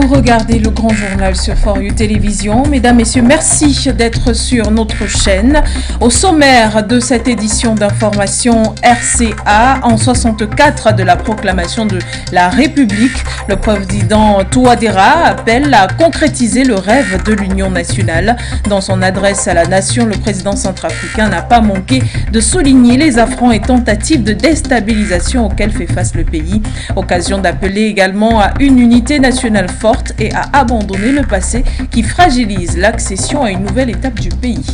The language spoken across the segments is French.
regardez le grand journal sur For You Télévision. Mesdames, Messieurs, merci d'être sur notre chaîne. Au sommaire de cette édition d'information RCA, en 64 de la proclamation de la République, le président Touadéra appelle à concrétiser le rêve de l'Union nationale. Dans son adresse à la nation, le président centrafricain n'a pas manqué de souligner les affronts et tentatives de déstabilisation auxquels fait face le pays. Occasion d'appeler également à une unité nationale forte et à abandonner le passé qui fragilise l'accession à une nouvelle étape du pays.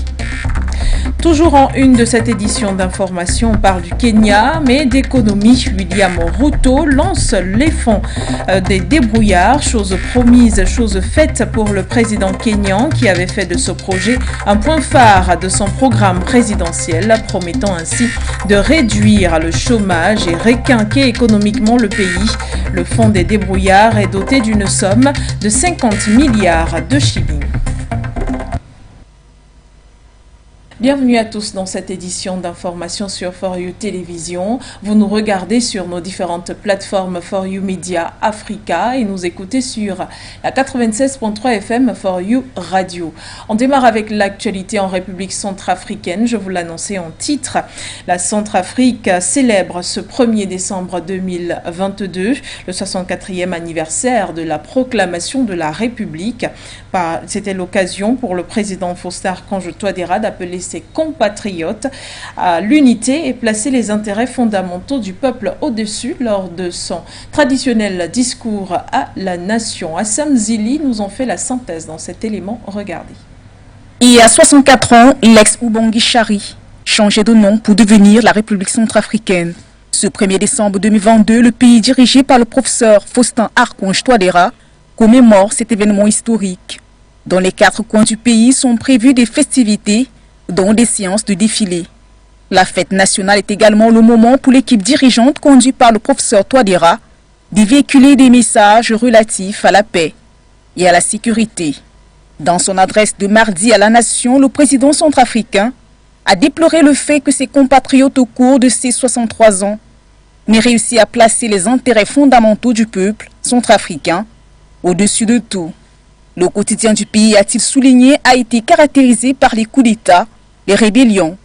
Toujours en une de cette édition d'information, on parle du Kenya, mais d'économie. William Ruto lance les fonds des débrouillards, chose promise, chose faite pour le président kényan qui avait fait de ce projet un point phare de son programme présidentiel, promettant ainsi de réduire le chômage et requinquer économiquement le pays. Le fonds des débrouillards est doté d'une somme de 50 milliards de shillings. Bienvenue à tous dans cette édition d'information sur For You Télévision. Vous nous regardez sur nos différentes plateformes For You Media Africa et nous écoutez sur la 96.3 FM For You Radio. On démarre avec l'actualité en République centrafricaine. Je vous l'annonçais en titre. La Centrafrique célèbre ce 1er décembre 2022 le 64e anniversaire de la proclamation de la République. C'était l'occasion pour le président Faustin Archange Touadéra d'appeler ses compatriotes à l'unité et placer les intérêts fondamentaux du peuple au-dessus lors de son traditionnel discours à la nation. Assam Zili nous en fait la synthèse dans cet élément. Regardez. Il y a 64 ans, l'ex-Ubangi Chari changeait de nom pour devenir la République centrafricaine. Ce 1er décembre 2022, le pays dirigé par le professeur Faustin Archange Touadéra commémore cet événement historique. Dans les 4 coins du pays sont prévues des festivités, dont des séances de défilé. La fête nationale est également le moment pour l'équipe dirigeante conduite par le professeur Touadéra de véhiculer des messages relatifs à la paix et à la sécurité. Dans son adresse de mardi à la nation, le président centrafricain a déploré le fait que ses compatriotes au cours de ses 63 ans n'aient réussi à placer les intérêts fondamentaux du peuple centrafricain au-dessus de tout. Le quotidien du pays, a-t-il souligné, a été caractérisé par les coups d'État, les rébellions,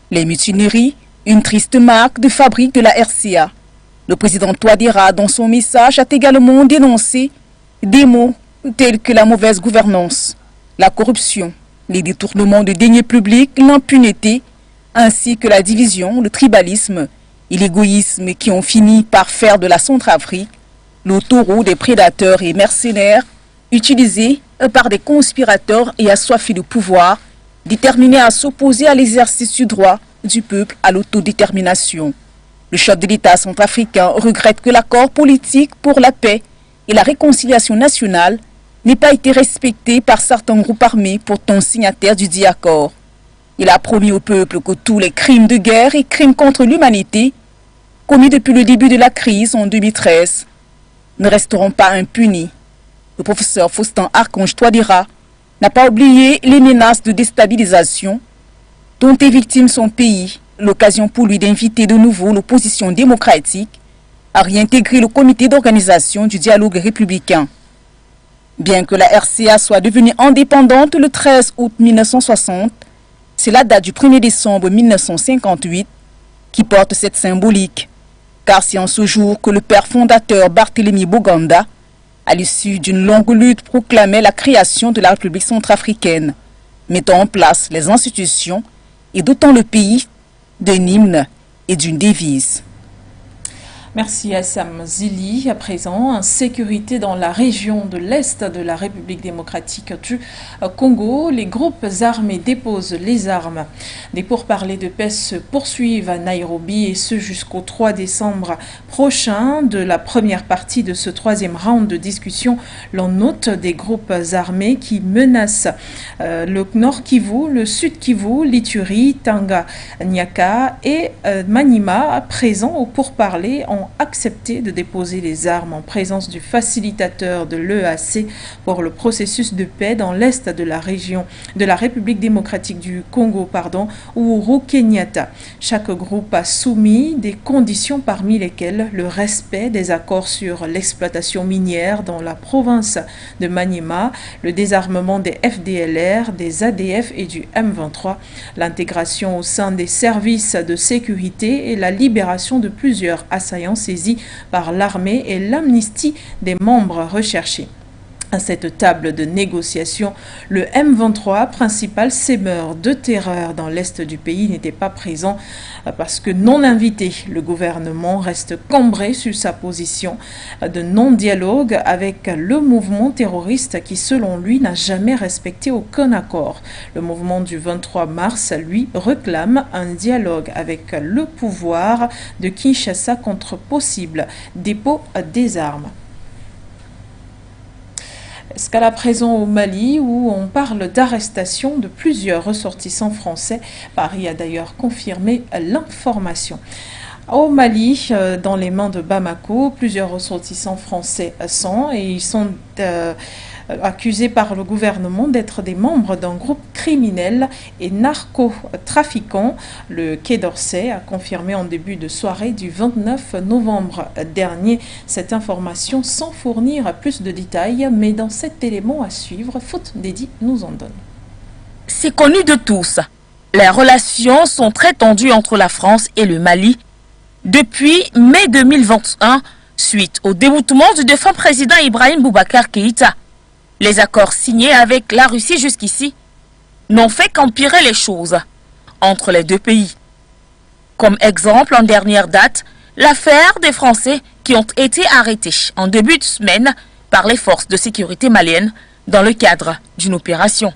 les mutineries, une triste marque de fabrique de la RCA. Le président Touadéra, dans son message, a également dénoncé des mots tels que la mauvaise gouvernance, la corruption, les détournements de deniers publics, l'impunité, ainsi que la division, le tribalisme et l'égoïsme qui ont fini par faire de la Centrafrique le taureau des prédateurs et mercenaires utilisés par des conspirateurs et assoiffés de pouvoir, déterminés à s'opposer à l'exercice du droit du peuple à l'autodétermination. Le chef de l'État centrafricain regrette que l'accord politique pour la paix et la réconciliation nationale n'ait pas été respecté par certains groupes armés pourtant signataires du dit accord. Il a promis au peuple que tous les crimes de guerre et crimes contre l'humanité commis depuis le début de la crise en 2013 ne resteront pas impunis. Le professeur Faustin Archange Touadéra n'a pas oublié les menaces de déstabilisation dont est victime son pays, l'occasion pour lui d'inviter de nouveau l'opposition démocratique à réintégrer le comité d'organisation du dialogue républicain. Bien que la RCA soit devenue indépendante le 13 août 1960, c'est la date du 1er décembre 1958 qui porte cette symbolique, car c'est en ce jour que le père fondateur Barthélemy Boganda, à l'issue d'une longue lutte, proclamait la création de la République centrafricaine, mettant en place les institutions et dotant le pays d'un hymne et d'une devise. Merci Assam Zili. À présent, insécurité dans la région de l'Est de la République démocratique du Congo. Les groupes armés déposent les armes. Des pourparlers de paix se poursuivent à Nairobi et ce jusqu'au 3 décembre prochain. De la première partie de ce 3e round de discussion, l'on note des groupes armés qui menacent le Nord Kivu, le Sud Kivu, l'Ituri, Tanganyika et Maniema, présents au pourparlers en ont accepté de déposer les armes en présence du facilitateur de l'EAC pour le processus de paix dans l'est de la région de la République démocratique du Congo, Uhuru Kenyatta. Chaque groupe a soumis des conditions parmi lesquelles le respect des accords sur l'exploitation minière dans la province de Maniema, le désarmement des FDLR, des ADF et du M23, l'intégration au sein des services de sécurité et la libération de plusieurs assaillants saisis par l'armée et l'amnistie des membres recherchés. À cette table de négociation, le M23, principal sémeur de terreur dans l'est du pays, n'était pas présent parce que non invité. Le gouvernement reste cambré sur sa position de non-dialogue avec le mouvement terroriste qui, selon lui, n'a jamais respecté aucun accord. Le mouvement du 23 mars, lui, réclame un dialogue avec le pouvoir de Kinshasa contre possible dépôt des armes. Escale à présent au Mali où on parle d'arrestation de plusieurs ressortissants français. Paris a d'ailleurs confirmé l'information. Au Mali, dans les mains de Bamako, plusieurs ressortissants français sont et ils sont accusés par le gouvernement d'être des membres d'un groupe criminel et narcotrafiquant. Le Quai d'Orsay a confirmé en début de soirée du 29 novembre dernier cette information sans fournir plus de détails, mais dans cet élément à suivre, Faute Dédi nous en donne. C'est connu de tous. Les relations sont très tendues entre la France et le Mali depuis mai 2021, suite au déboutement du défunt président Ibrahim Boubacar Keïta. Les accords signés avec la Russie jusqu'ici n'ont fait qu'empirer les choses entre les deux pays. Comme exemple, en dernière date, l'affaire des Français qui ont été arrêtés en début de semaine par les forces de sécurité maliennes dans le cadre d'une opération.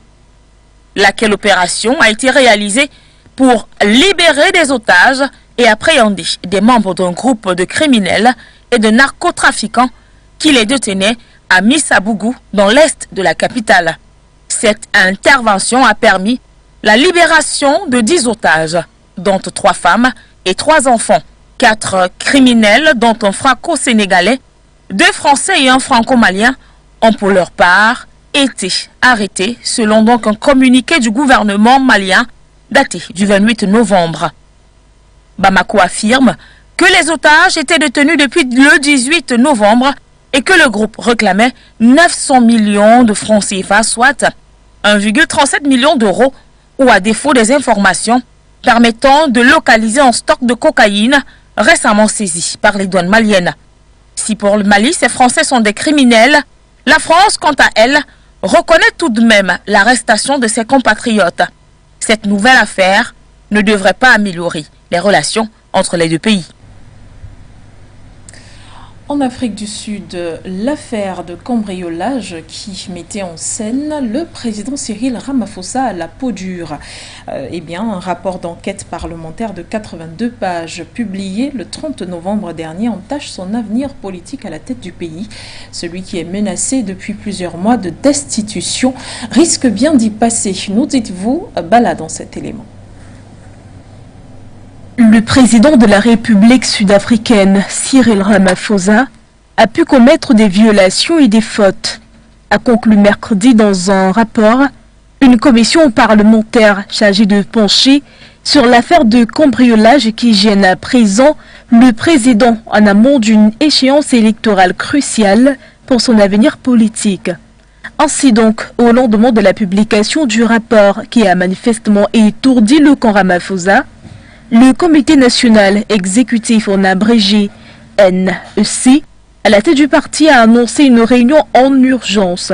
Laquelle opération a été réalisée pour libérer des otages et appréhender des membres d'un groupe de criminels et de narcotrafiquants qui les détenaient à Missabougou, dans l'est de la capitale. Cette intervention a permis la libération de 10 otages, dont 3 femmes et 3 enfants, 4 criminels, dont un franco-sénégalais, 2 Français et un franco-malien, ont pour leur part été arrêtés, selon donc un communiqué du gouvernement malien daté du 28 novembre. Bamako affirme que les otages étaient détenus depuis le 18 novembre et que le groupe réclamait 900 millions de francs CFA, soit 1,37 million d'euros, ou à défaut des informations permettant de localiser un stock de cocaïne récemment saisi par les douanes maliennes. Si pour le Mali, ces Français sont des criminels, la France, quant à elle, reconnaît tout de même l'arrestation de ses compatriotes. Cette nouvelle affaire ne devrait pas améliorer les relations entre les deux pays. En Afrique du Sud, l'affaire de cambriolage qui mettait en scène le président Cyril Ramaphosa à la peau dure. Un rapport d'enquête parlementaire de 82 pages publié le 30 novembre dernier entache son avenir politique à la tête du pays. Celui qui est menacé depuis plusieurs mois de destitution risque bien d'y passer. Nous dites-vous, Bala dans cet élément. Le président de la République sud-africaine, Cyril Ramaphosa, a pu commettre des violations et des fautes, a conclu mercredi dans un rapport une commission parlementaire chargée de pencher sur l'affaire de cambriolage qui gêne à présent le président en amont d'une échéance électorale cruciale pour son avenir politique. Ainsi donc, au lendemain de la publication du rapport qui a manifestement étourdi le camp Ramaphosa, le Comité national exécutif, en abrégé NEC, à la tête du parti, a annoncé une réunion en urgence.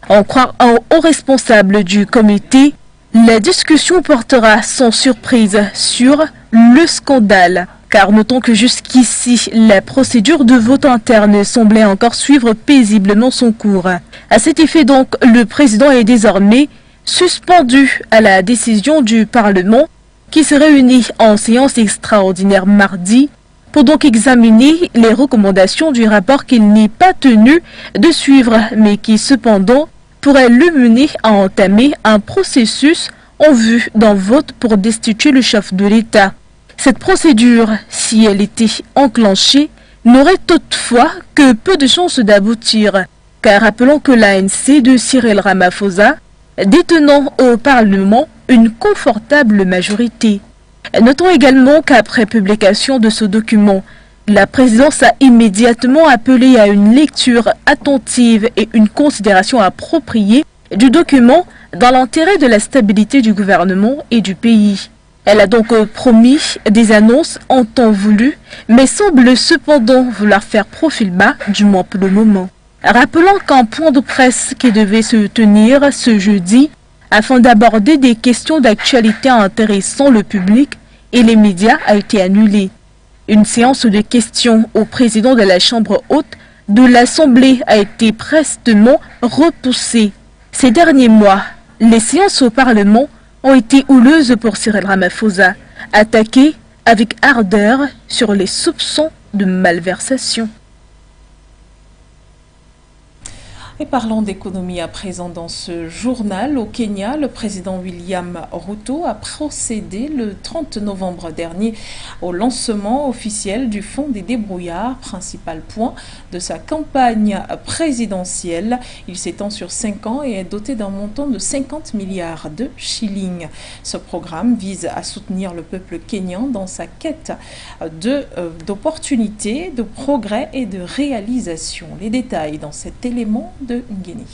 En croire un haut responsable du comité, la discussion portera sans surprise sur le scandale. Car notons que jusqu'ici, la procédure de vote interne semblait encore suivre paisiblement son cours. À cet effet donc, le président est désormais suspendu à la décision du Parlement qui se réunit en séance extraordinaire mardi pour donc examiner les recommandations du rapport qu'il n'est pas tenu de suivre, mais qui cependant pourrait le mener à entamer un processus en vue d'un vote pour destituer le chef de l'État. Cette procédure, si elle était enclenchée, n'aurait toutefois que peu de chances d'aboutir, car rappelons que l'ANC de Cyril Ramaphosa, détenant au Parlement une confortable majorité. Notons également qu'après publication de ce document, la présidence a immédiatement appelé à une lecture attentive et une considération appropriée du document dans l'intérêt de la stabilité du gouvernement et du pays. Elle a donc promis des annonces en temps voulu, mais semble cependant vouloir faire profil bas, du moins pour le moment. Rappelons qu'un point de presse qui devait se tenir ce jeudi afin d'aborder des questions d'actualité intéressant le public et les médias a été annulé. Une séance de questions au président de la Chambre haute de l'Assemblée a été prestement repoussée. Ces derniers mois, les séances au Parlement ont été houleuses pour Cyril Ramaphosa, attaqué avec ardeur sur les soupçons de malversation. Et parlons d'économie à présent dans ce journal. Au Kenya, le président William Ruto a procédé le 30 novembre dernier au lancement officiel du Fonds des débrouillards, principal point de sa campagne présidentielle. Il s'étend sur 5 ans et est doté d'un montant de 50 milliards de shillings. Ce programme vise à soutenir le peuple kényan dans sa quête d'opportunités, de progrès et de réalisation. Les détails dans cet élément de Ngueni.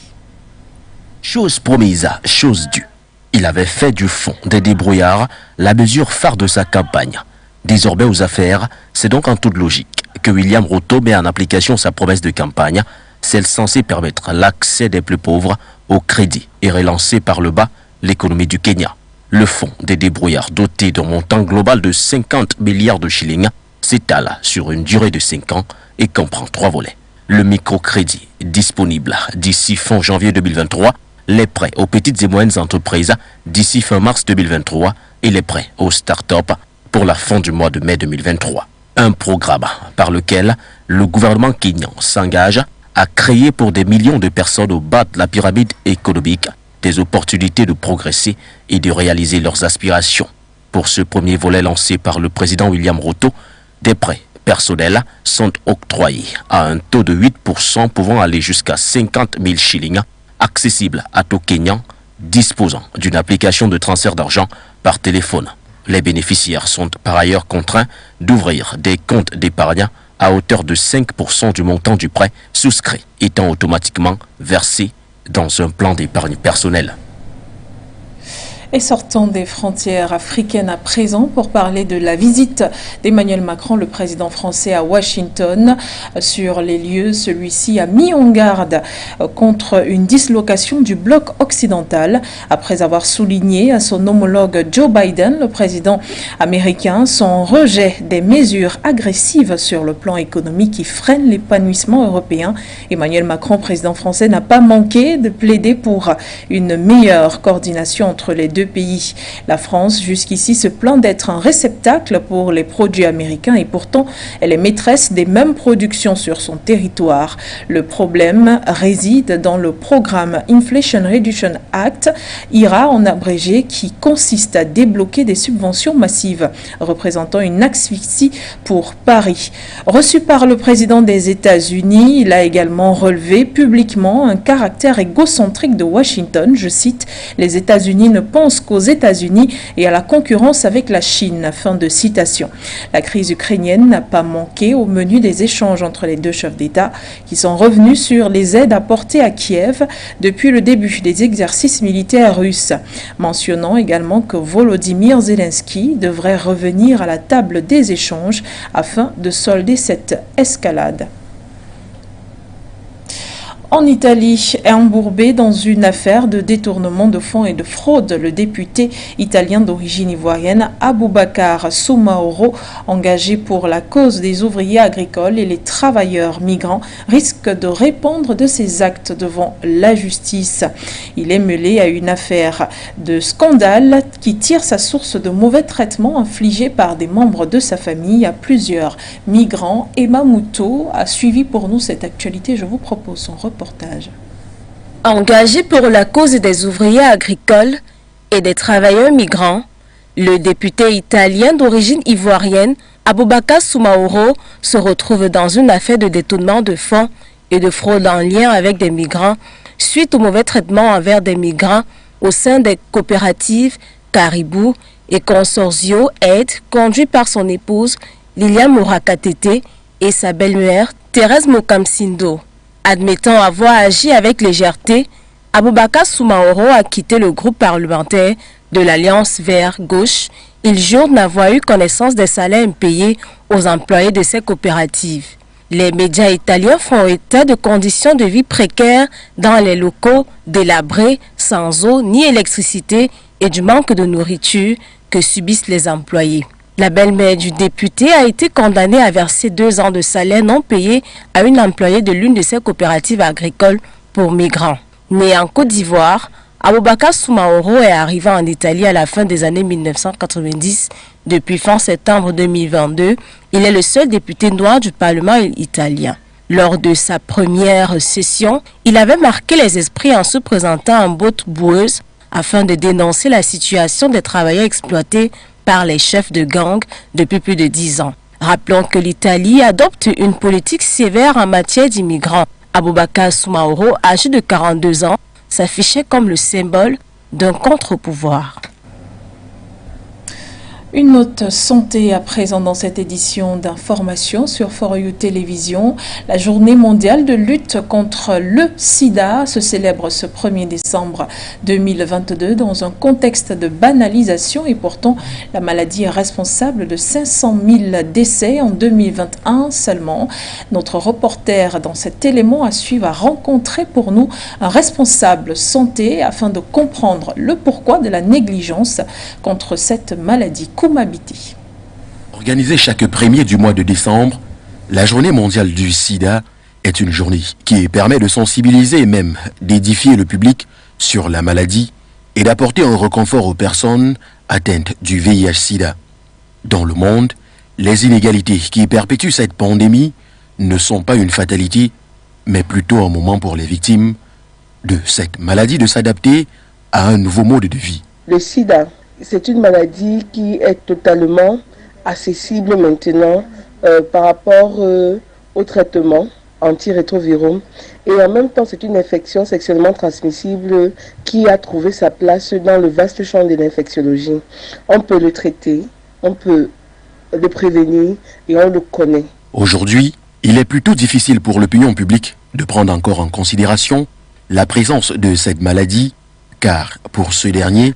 Chose promise, chose due. Il avait fait du Fonds des débrouillards la mesure phare de sa campagne. Désormais aux affaires, c'est donc en toute logique que William Ruto met en application sa promesse de campagne, celle censée permettre l'accès des plus pauvres au crédit et relancer par le bas l'économie du Kenya. Le Fonds des débrouillards, doté d'un montant global de 50 milliards de shillings, s'étale sur une durée de 5 ans et comprend 3 volets. Le microcrédit disponible d'ici fin janvier 2023, les prêts aux petites et moyennes entreprises d'ici fin mars 2023 et les prêts aux start-up pour la fin du mois de mai 2023. Un programme par lequel le gouvernement kényan s'engage à créer pour des millions de personnes au bas de la pyramide économique des opportunités de progresser et de réaliser leurs aspirations. Pour ce premier volet lancé par le président William Ruto, des prêts personnels sont octroyés à un taux de 8% pouvant aller jusqu'à 50 000 shillings, accessibles à tout Kenyan disposant d'une application de transfert d'argent par téléphone. Les bénéficiaires sont par ailleurs contraints d'ouvrir des comptes d'épargne à hauteur de 5% du montant du prêt souscrit, étant automatiquement versé dans un plan d'épargne personnel. Et sortons des frontières africaines à présent pour parler de la visite d'Emmanuel Macron, le président français, à Washington. Sur les lieux, celui-ci a mis en garde contre une dislocation du bloc occidental après avoir souligné à son homologue Joe Biden, le président américain, son rejet des mesures agressives sur le plan économique qui freinent l'épanouissement européen. Emmanuel Macron, président français, n'a pas manqué de plaider pour une meilleure coordination entre les deux pays. La France, jusqu'ici, se plaint d'être un réceptacle pour les produits américains et pourtant, elle est maîtresse des mêmes productions sur son territoire. Le problème réside dans le programme Inflation Reduction Act, IRA en abrégé, qui consiste à débloquer des subventions massives, représentant une asphyxie pour Paris. Reçu par le président des États-Unis, il a également relevé publiquement un caractère égocentrique de Washington. Je cite, « Les États-Unis ne pensent qu'aux États-Unis et à la concurrence avec la Chine ». Fin de citation. La crise ukrainienne n'a pas manqué au menu des échanges entre les deux chefs d'État qui sont revenus sur les aides apportées à Kiev depuis le début des exercices militaires russes, mentionnant également que Volodymyr Zelensky devrait revenir à la table des échanges afin de solder cette escalade. En Italie, embourbé dans une affaire de détournement de fonds et de fraude, le député italien d'origine ivoirienne Aboubacar Soumaoro, engagé pour la cause des ouvriers agricoles et les travailleurs migrants, risque de répondre de ses actes devant la justice. Il est mêlé à une affaire de scandale qui tire sa source de mauvais traitements infligés par des membres de sa famille à plusieurs migrants. Emma Mouto a suivi pour nous cette actualité. Je vous propose son reportage. Engagé pour la cause des ouvriers agricoles et des travailleurs migrants, Le député italien d'origine ivoirienne, Aboubacar Soumaoro, se retrouve dans une affaire de détournement de fonds et de fraude en lien avec des migrants suite au mauvais traitement envers des migrants au sein des coopératives Caribou et Consortio Aide, conduit par son épouse Liliane Mourakatete et sa belle-mère Thérèse Mokamsindo. Admettant avoir agi avec légèreté, Aboubacar Soumaoro a quitté le groupe parlementaire de l'Alliance Vert-Gauche. Il jure n'avoir eu connaissance des salaires impayés aux employés de ces coopératives. Les médias italiens font état de conditions de vie précaires dans les locaux délabrés, sans eau ni électricité et du manque de nourriture que subissent les employés. La belle-mère du député a été condamnée à verser 2 ans de salaire non payé à une employée de l'une de ces coopératives agricoles pour migrants. Né en Côte d'Ivoire, Aboubacar Soumaoro est arrivé en Italie à la fin des années 1990. Depuis fin septembre 2022, il est le seul député noir du Parlement italien. Lors de sa première session, il avait marqué les esprits en se présentant en botte boueuse afin de dénoncer la situation des travailleurs exploités par les chefs de gang depuis plus de 10 ans. Rappelons que l'Italie adopte une politique sévère en matière d'immigrants. Aboubacar Soumaoro, âgé de 42 ans, s'affichait comme le symbole d'un contre-pouvoir. Une note santé à présent dans cette édition d'information sur For You Télévision. La journée mondiale de lutte contre le sida se célèbre ce 1er décembre 2022 dans un contexte de banalisation et pourtant la maladie est responsable de 500 000 décès en 2021 seulement. Notre reporter dans cet élément à suivre a rencontré pour nous un responsable santé afin de comprendre le pourquoi de la négligence contre cette maladie. Koumabiti. Organisée chaque 1er du mois de décembre, la journée mondiale du sida est une journée qui permet de sensibiliser et même d'édifier le public sur la maladie et d'apporter un réconfort aux personnes atteintes du VIH-Sida. Dans le monde, les inégalités qui perpétuent cette pandémie ne sont pas une fatalité, mais plutôt un moment pour les victimes de cette maladie de s'adapter à un nouveau mode de vie. Le sida, c'est une maladie qui est totalement accessible maintenant par rapport au traitement antirétroviraux. Et en même temps, c'est une infection sexuellement transmissible qui a trouvé sa place dans le vaste champ de l'infectiologie. On peut le traiter, on peut le prévenir et on le connaît. Aujourd'hui, il est plutôt difficile pour l'opinion publique de prendre encore en considération la présence de cette maladie, car pour ce dernier,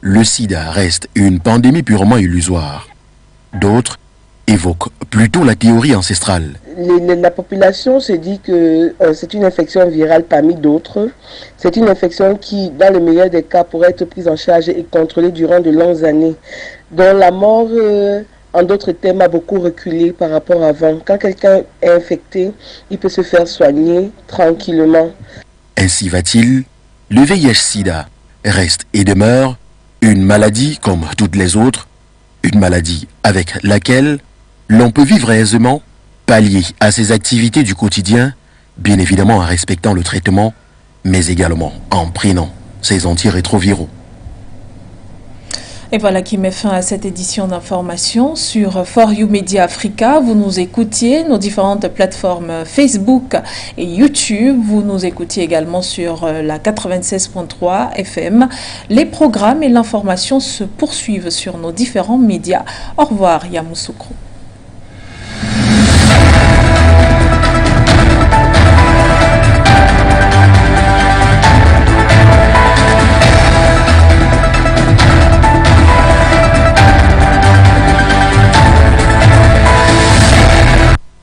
le sida reste une pandémie purement illusoire. D'autres évoquent plutôt la théorie ancestrale. La population se dit que c'est une infection virale parmi d'autres. C'est une infection qui, dans le meilleur des cas, pourrait être prise en charge et contrôlée durant de longues années. Dont la mort, en d'autres termes, a beaucoup reculé par rapport à avant. Quand quelqu'un est infecté, il peut se faire soigner tranquillement. Ainsi va-t-il, le VIH-Sida reste et demeure une maladie comme toutes les autres, une maladie avec laquelle l'on peut vivre aisément, pallier à ses activités du quotidien, bien évidemment en respectant le traitement, mais également en prenant ses antirétroviraux. Et voilà qui met fin à cette édition d'information sur For You Media Africa. Vous nous écoutiez, nos différentes plateformes Facebook et YouTube. Vous nous écoutiez également sur la 96.3 FM. Les programmes et l'information se poursuivent sur nos différents médias. Au revoir, Yamoussoukro.